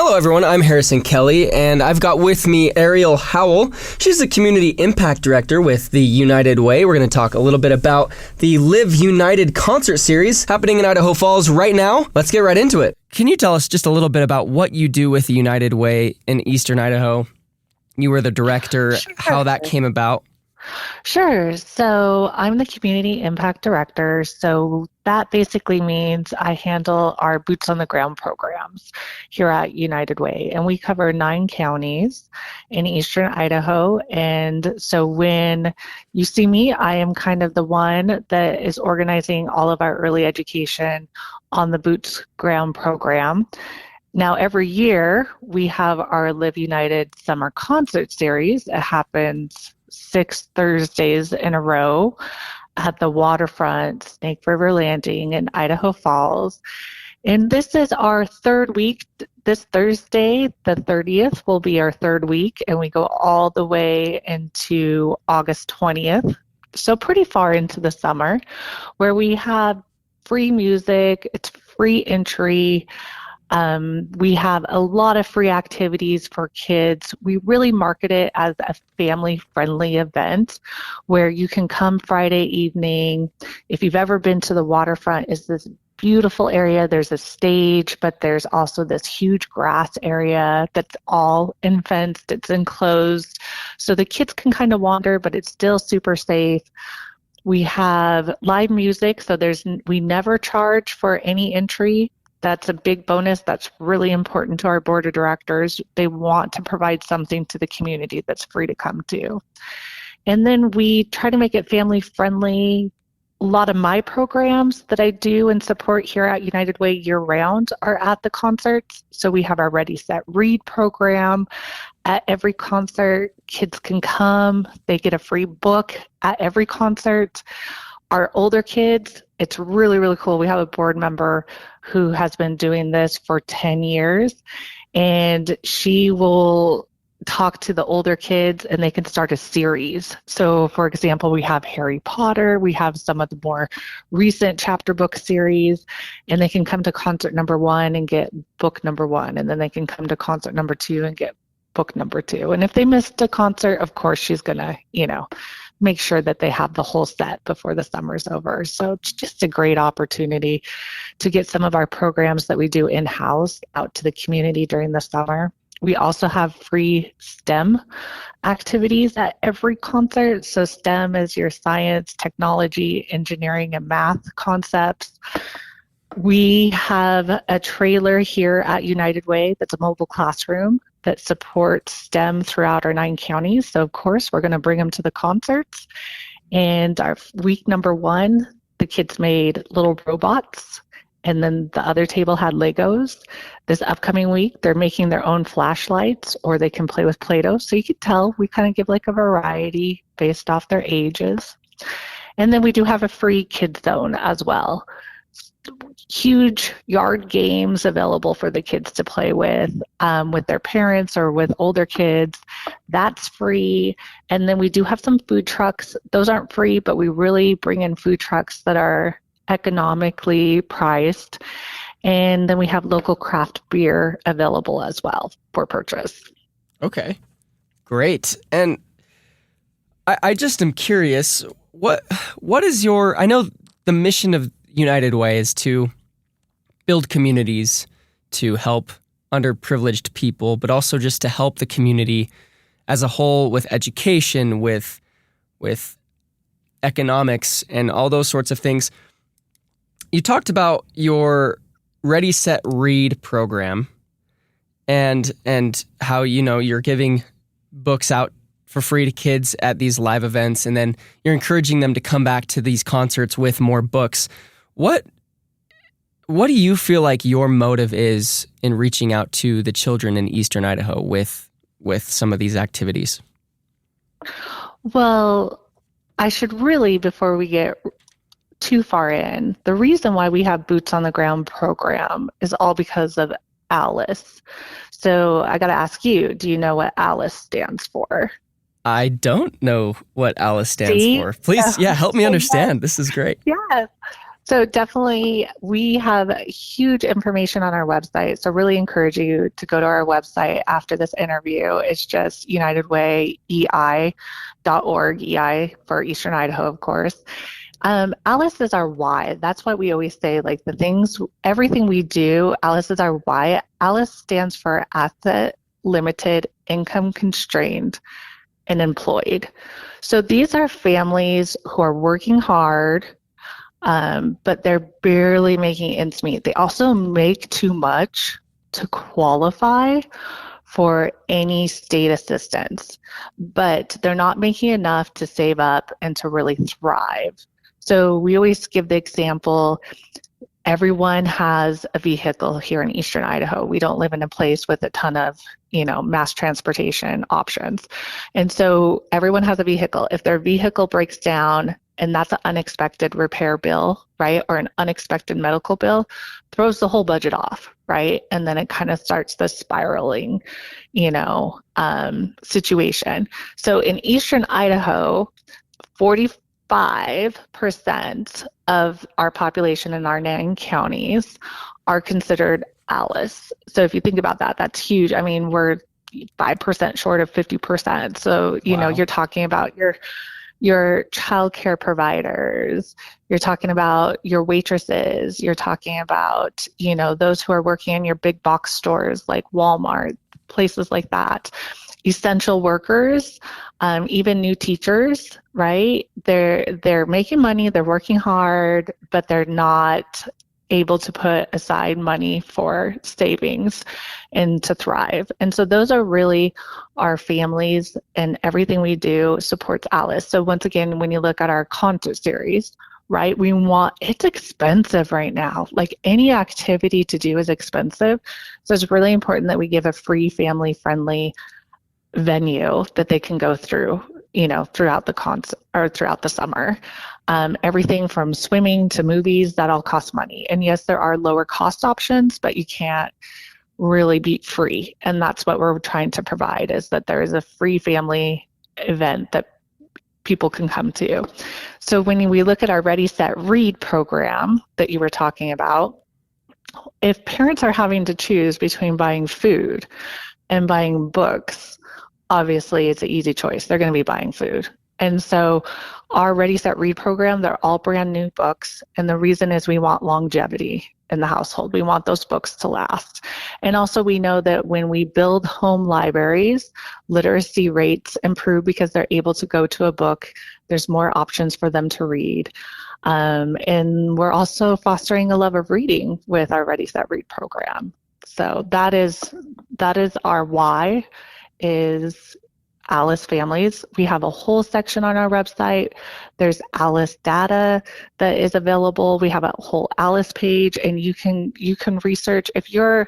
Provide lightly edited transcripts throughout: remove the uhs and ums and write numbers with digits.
Hello, everyone. I'm Harrison Kelly, and I've got with me Ariel Howell. She's the Community Impact Director with the United Way. We're going to talk a little bit about the Live United concert series happening in Idaho Falls right now. Let's get right into it. Can you tell us just a little bit about what you do with the United Way in Eastern Idaho? You were the director, how that came about. Sure. So I'm the Community Impact Director. So that basically means I handle our boots on the ground programs here at United Way. And we cover 9 counties in Eastern Idaho. And so when you see me, I am kind of the one that is organizing all of our early education on the boots ground program. Now, every year we have our Live United Summer Concert Series. It happens 6 Thursdays in a row at the Waterfront, Snake River Landing in Idaho Falls. And this is our 3rd week. This Thursday, the 30th, will be our 3rd week, and we go all the way into August 20th. So pretty far into the summer, where we have free music, it's free entry. We have a lot of free activities for kids. We really market it as a family-friendly event where you can come Friday evening. If you've ever been to the Waterfront, it's this beautiful area. There's a stage, but there's also this huge grass area that's all fenced. It's enclosed. So the kids can kind of wander, but it's still super safe. We have live music, so we never charge for any entry. That's a big bonus. That's really important to our board of directors. They want to provide something to the community that's free to come to. And then we try to make it family friendly. A lot of my programs that I do and support here at United Way year round are at the concerts. So we have our Ready, Set, Read program at every concert. Kids can come. They get a free book at every concert. Our older kids, it's really, really cool. We have a board member who has been doing this for 10 years, and she will talk to the older kids and they can start a series. So, for example, we have Harry Potter, we have some of the more recent chapter book series, and they can come to concert number 1 and get book number 1, and then they can come to concert number 2 and get book number 2. And if they missed a concert, of course, she's going to, make sure that they have the whole set before the summer's over. So it's just a great opportunity to get some of our programs that we do in-house out to the community during the summer. We also have free STEM activities at every concert. So STEM is your science, technology, engineering, and math concepts. We have a trailer here at United Way that's a mobile classroom that supports STEM throughout our 9 counties. So, of course, we're going to bring them to the concerts. And our week number 1, the kids made little robots, and then the other table had Legos. This upcoming week, they're making their own flashlights, or they can play with Play-Doh. So you could tell we kind of give like a variety based off their ages. And then we do have a free kids zone as well. Huge yard games available for the kids to play with their parents or with older kids. That's free. And then we do have some food trucks. Those aren't free, but we really bring in food trucks that are economically priced. And then we have local craft beer available as well for purchase. Okay, great. And I just am curious, what is I know the mission of United Way is to build communities to help underprivileged people, but also just to help the community as a whole with education, with economics, and all those sorts of things. You talked about your Ready, Set, Read program and how, you're giving books out for free to kids at these live events, and then you're encouraging them to come back to these concerts with more books. What do you feel like your motive is in reaching out to the children in Eastern Idaho with some of these activities? Well, I should really, before we get too far in, the reason why we have Boots on the Ground program is all because of ALICE. So I got to ask you, do you know what ALICE stands for? I don't know what ALICE stands for. Please, help me understand. This is great. Yeah. So definitely, we have huge information on our website. So really encourage you to go to our website after this interview. It's just UnitedWayEI.org, EI for Eastern Idaho, of course. Alice is our why. That's why we always say, like, everything we do, Alice is our why. Alice stands for asset limited, income constrained, and employed. So these are families who are working hard, but they're barely making ends meet. They also make too much to qualify for any state assistance, but they're not making enough to save up and to really thrive. So we always give the example, everyone has a vehicle here in Eastern Idaho. We don't live in a place with a ton of, mass transportation options. And so everyone has a vehicle. If their vehicle breaks down and that's an unexpected repair bill, right, or an unexpected medical bill, throws the whole budget off, right? And then it kind of starts the spiraling, situation. So in Eastern Idaho, 45% of our population in our 9 counties are considered ALICE. So if you think about that, that's huge. I mean, we're 5% short of 50%. So, Wow. you're talking about your childcare providers, you're talking about your waitresses, you're talking about, those who are working in your big box stores like Walmart, places like that. Essential workers, even new teachers, right? They're making money, they're working hard, but they're not able to put aside money for savings and to thrive. And so those are really our families, and everything we do supports Alice. So once again, when you look at our concert series, right, it's expensive right now. Like, any activity to do is expensive. So it's really important that we give a free, family-friendly venue that they can go through, throughout the concert or throughout the summer. Everything from swimming to movies, that all costs money. And yes, there are lower cost options, but you can't really beat free. And that's what we're trying to provide, is that there is a free family event that people can come to. So when we look at our Ready, Set, Read program that you were talking about, if parents are having to choose between buying food and buying books, obviously it's an easy choice. They're going to be buying food. And so our Ready, Set, Read program, they're all brand new books. And the reason is we want longevity in the household. We want those books to last. And also we know that when we build home libraries, literacy rates improve because they're able to go to a book. There's more options for them to read. And we're also fostering a love of reading with our Ready, Set, Read program. So that is our why, is Alice families. We have a whole section on our website. There's Alice data that is available. We have a whole Alice page, and you can research. If you're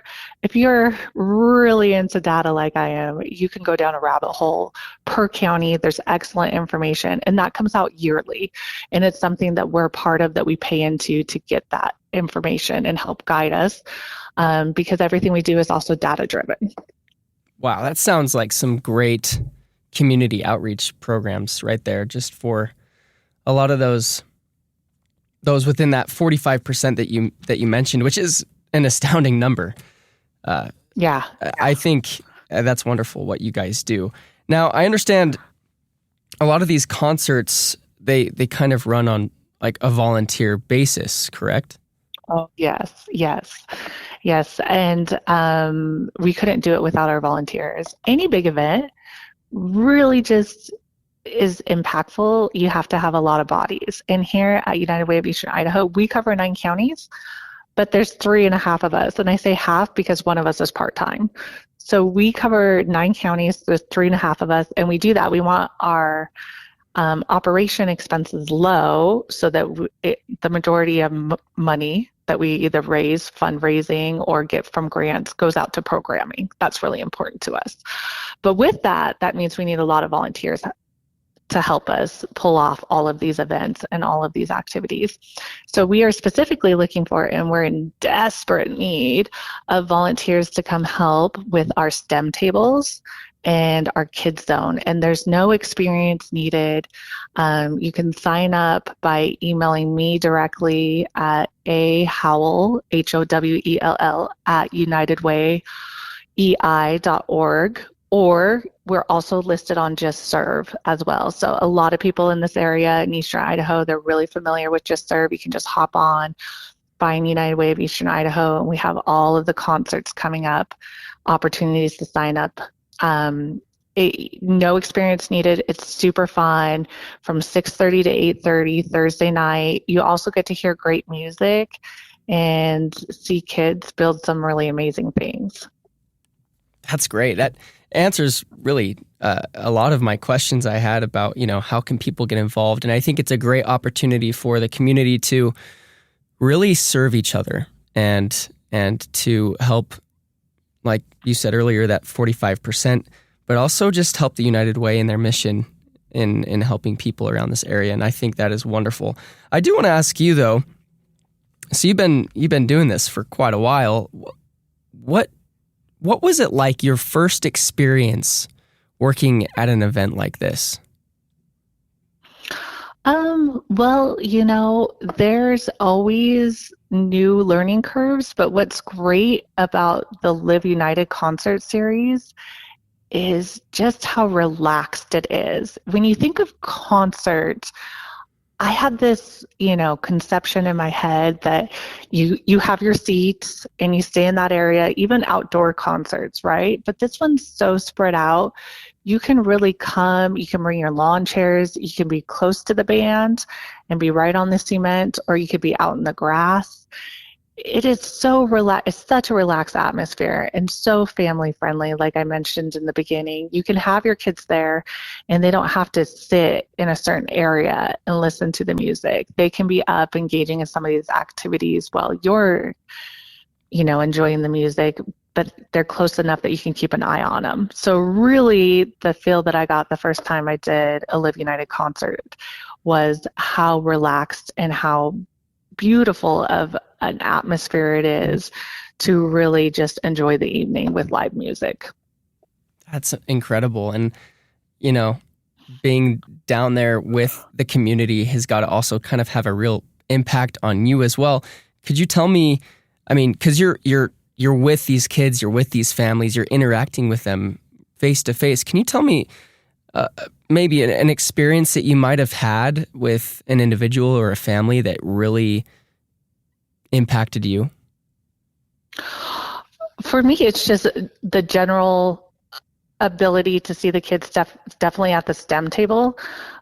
really into data like I am, you can go down a rabbit hole per county. There's excellent information, and that comes out yearly. And it's something that we're part of, that we pay into to get that information and help guide us, because everything we do is also data driven. Wow, that sounds like some great community outreach programs right there, just for a lot of those within that 45% that you mentioned, which is an astounding number. Yeah. I think that's wonderful what you guys do. Now, I understand a lot of these concerts, they kind of run on like a volunteer basis, correct? Oh, yes. And we couldn't do it without our volunteers. Any big event really just is impactful. You have to have a lot of bodies. And here at United Way of Eastern Idaho, we cover 9 counties, but there's 3.5 of us. And I say half because one of us is part-time. So we cover 9 counties, there's 3.5 of us, and we do that. We want our operation expenses low, so that the majority of money that we either raise, fundraising, or get from grants goes out to programming. That's really important to us. But with that means we need a lot of volunteers to help us pull off all of these events and all of these activities. So we are specifically looking for, and we're in desperate need of volunteers to come help with our STEM tables and our kids zone. And there's no experience needed. You can sign up by emailing me directly at ahowell, HOWELL, at unitedwayei.org, or we're also listed on Just Serve as well. So a lot of people in this area in Eastern Idaho, they're really familiar with Just Serve. You can just hop on, find United Way of Eastern Idaho, and we have all of the concerts coming up, opportunities to sign up. No experience needed. It's super fun from 6:30 to 8:30 Thursday night. You also get to hear great music and see kids build some really amazing things. That's great. That answers really a lot of my questions I had about, how can people get involved? And I think it's a great opportunity for the community to really serve each other and to help, like you said earlier, that 45%, but also just help the United Way in their mission in helping people around this area. And I think that is wonderful. I do want to ask you though, so you've been doing this for quite a while. What was it like, your first experience working at an event like this? Well, there's always new learning curves, but what's great about the Live United concert series is just how relaxed it is. When you think of concerts, I had this, conception in my head that you have your seats and you stay in that area, even outdoor concerts, right? But this one's so spread out. You can really come, you can bring your lawn chairs, you can be close to the band and be right on the cement, or you could be out in the grass. It is so it's such a relaxed atmosphere and so family friendly. Like I mentioned in the beginning, you can have your kids there and they don't have to sit in a certain area and listen to the music. They can be up engaging in some of these activities while you're, enjoying the music, but they're close enough that you can keep an eye on them. So really the feel that I got the first time I did a Live United concert was how relaxed and how beautiful of an atmosphere it is to really just enjoy the evening with live music. That's incredible. And, being down there with the community has got to also kind of have a real impact on you as well. Could you tell me, because you're with these kids, you're with these families, you're interacting with them face to face. Can you tell me maybe an experience that you might have had with an individual or a family that really impacted you? For me, it's just the general ability to see the kids definitely at the STEM table.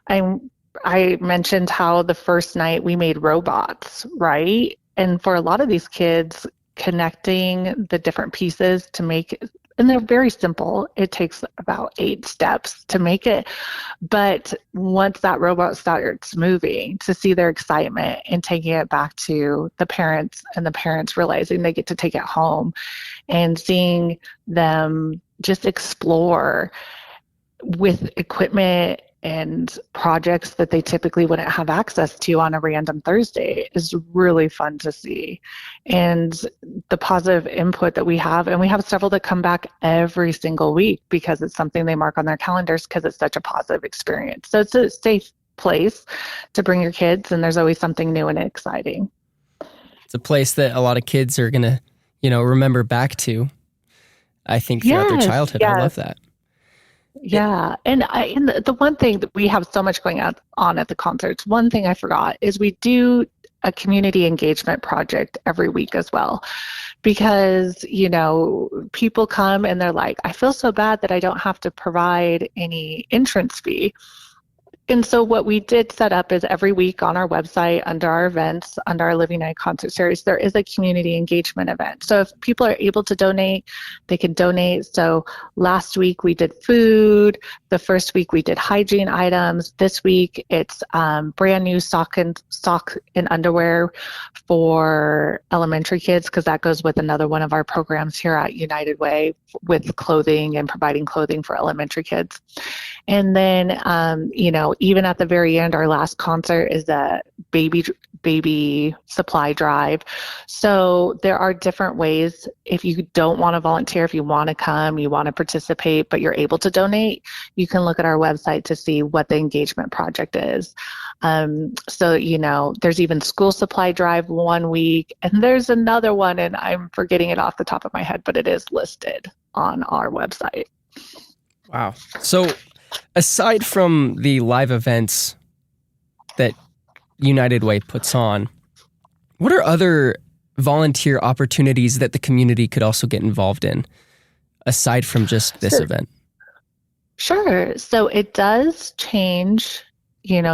I mentioned how the first night we made robots, right? And for a lot of these kids, connecting the different pieces to make it, and they're very simple. It takes about 8 steps to make it. But once that robot starts moving, to see their excitement and taking it back to the parents, and the parents realizing they get to take it home, and seeing them just explore with equipment and projects that they typically wouldn't have access to on a random Thursday is really fun to see. And the positive input that we have, and we have several that come back every single week because it's something they mark on their calendars because it's such a positive experience. So it's a safe place to bring your kids, and there's always something new and exciting. It's a place that a lot of kids are going to, remember back to, I think, throughout their childhood. Yes. I love that. Yeah. And the one thing that we have so much going on at the concerts, one thing I forgot is we do a community engagement project every week as well. Because, people come and they're like, I feel so bad that I don't have to provide any entrance fee. And so what we did set up is every week on our website, under our events, under our Living Night concert series, there is a community engagement event. So if people are able to donate, they can donate. So last week we did food. The first week we did hygiene items. This week it's brand new sock and underwear for elementary kids, because that goes with another one of our programs here at United Way with clothing and providing clothing for elementary kids. And then, even at the very end, our last concert is a baby supply drive. So there are different ways. If you don't want to volunteer, if you want to come, you want to participate, but you're able to donate, you can look at our website to see what the engagement project is. There's even school supply drive one week, and there's another one, and I'm forgetting it off the top of my head, but it is listed on our website. Wow. So aside from the live events that United Way puts on, what are other volunteer opportunities that the community could also get involved in aside from just this event? Sure. So it does change,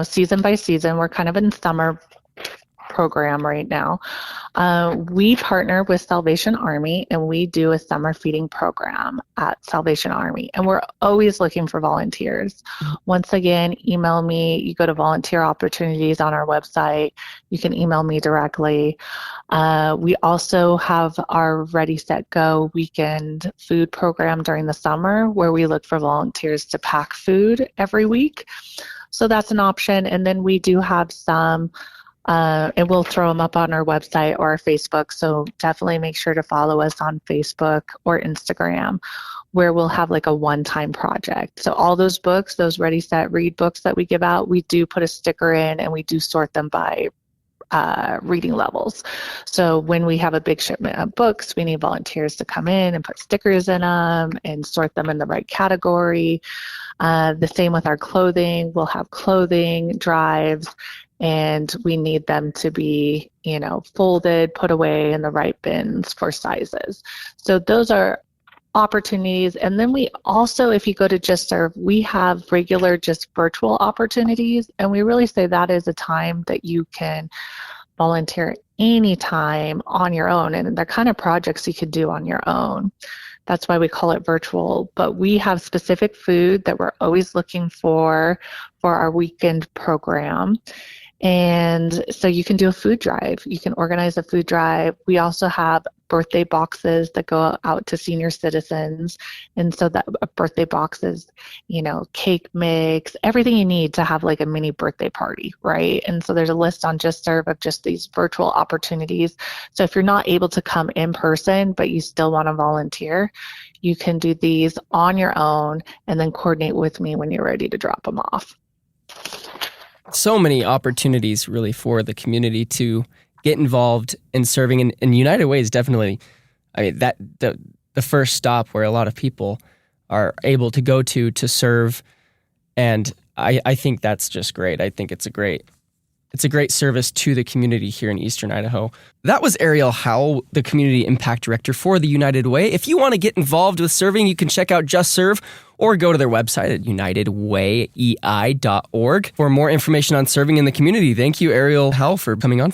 season by season. We're kind of in summer program right now. We partner with Salvation Army, and we do a summer feeding program at Salvation Army, and we're always looking for volunteers. Once again, email me. You go to volunteer opportunities on our website. You can email me directly. We also have our Ready, Set, Go weekend food program during the summer, where we look for volunteers to pack food every week. So that's an option. And then we do have some and we'll throw them up on our website or our Facebook. So definitely make sure to follow us on Facebook or Instagram, where we'll have like a one-time project. So all those books, those Ready, Set, Read books that we give out, we do put a sticker in, and we do sort them by reading levels. So when we have a big shipment of books, we need volunteers to come in and put stickers in them and sort them in the right category. The same with our clothing. We'll have clothing drives, and we need them to be, folded, put away in the right bins for sizes. So those are opportunities. And then we also, if you go to Just Serve, we have regular just virtual opportunities, and we really say that is a time that you can volunteer anytime on your own, and they're kind of projects you could do on your own. That's why we call it virtual. But we have specific food that we're always looking for our weekend program. And so you can do a food drive. You can organize a food drive. We also have birthday boxes that go out to senior citizens. And so that birthday boxes, cake mix, everything you need to have like a mini birthday party, right? And so there's a list on Just Serve of just these virtual opportunities. So if you're not able to come in person, but you still want to volunteer, you can do these on your own and then coordinate with me when you're ready to drop them off. So many opportunities really for the community to get involved in serving, and United Way is definitely, that the first stop where a lot of people are able to go to serve, and I think that's just great. I think it's a great service to the community here in Eastern Idaho. That was Ariel Howell, the Community Impact Director for the United Way. If you want to get involved with serving, you can check out Just Serve or go to their website at unitedwayei.org for more information on serving in the community. Thank you, Ariel Howell, for coming on.